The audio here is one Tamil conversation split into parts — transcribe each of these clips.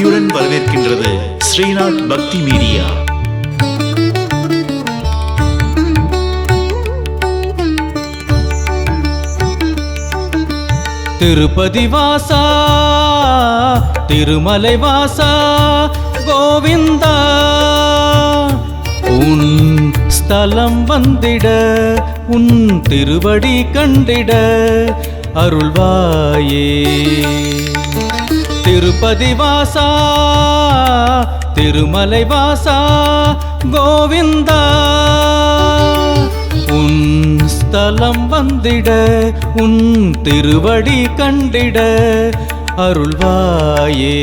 பக்தியுடன் வரவேற்கின்றது ஸ்ரீநாத் பக்தி மீடியா. திருப்பதி வாசா, திருமலை வாசா, கோவிந்தா உன் ஸ்தலம் வந்திட, உன் திருவடி கண்டிட அருள்வாயே. திருப்பதி வாசா, திருமலை வாசா, கோவிந்தா உன் ஸ்தலம் வந்திட, உன் திருவடி கண்டிட அருள்வாயே.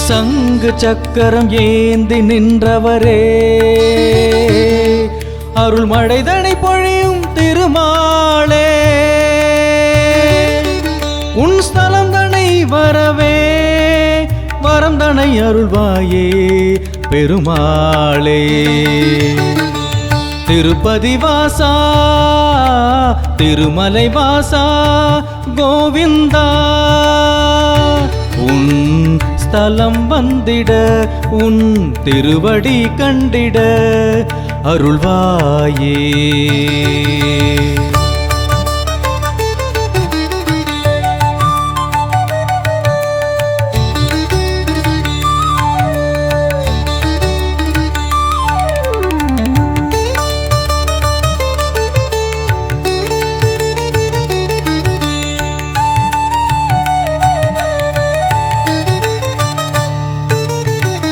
சங்கு சக்கரம் ஏந்தி நின்றவரே, அருள் மழைதனை பொழியும் திருமாலே, உன் ஸ்தலம் தனை வரவே வரம் தனை அருள்வாயே பெருமாளே. திருப்பதி வாசா, திருமலை வாசா, கோவிந்தா உன் ஸ்தலம் வந்திட, உன் திருவடி கண்டிட அருள்வாயே.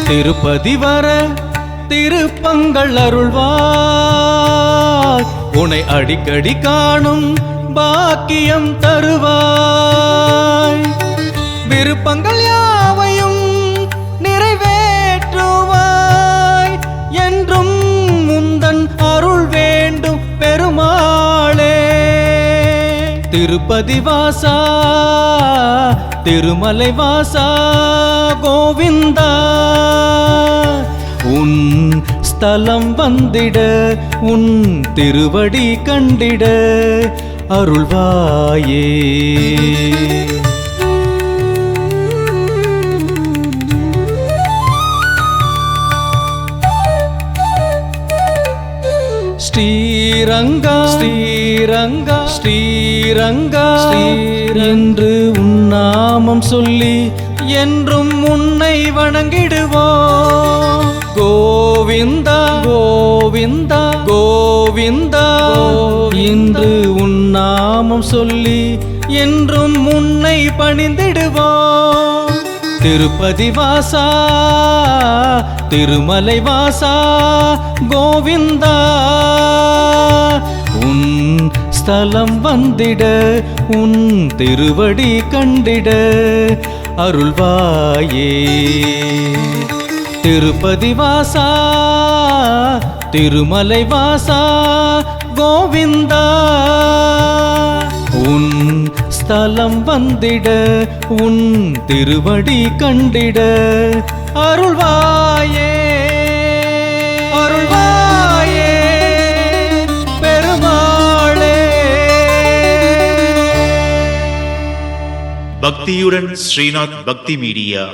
திருப்பதி வர திருப்பங்கள் அருள்வாய், உன்னை அடிக்கடி காணும் பாக்கியம் தருவாய். விருப்பங்கள் யாவையும் நிறைவேற்றுவாய், என்றும் முந்தன் அருள் வேண்டும் பெருமாளே. திருப்பதி வாசா, திருமலை வாசா, கோவிந்தா உன் ஸ்தலம் வந்திட, உன் திருவடி கண்டிட அருள்வாயே. ஸ்ரீரங்கா, ஸ்ரீரங்கா, ஸ்ரீரங்கா என்று உன்னாமம் சொல்லி என்றும் உன்னை வணங்கிடுவோம். கோவிந்தா, கோவிந்தா, கோவிந்தா இன்று உன்னாமம் சொல்லி என்றும் உன்னை பணிந்திடுவோம். திருப்பதி வாசா, திருமலை வாசா, கோவிந்தா உன் ஸ்தலம் வந்திட, உன் திருவடி கண்டிட அருள்வாயே. திருப்பதி வாசா, திருமலை வாசா, கோவிந்தா உன் ஸ்தலம் வந்திட, உன் திருவடி கண்டிட அருள்வாயே, அருள்வாயே பெருமாளே. பக்தியுடன் ஸ்ரீநாத் பக்தி மீடியா.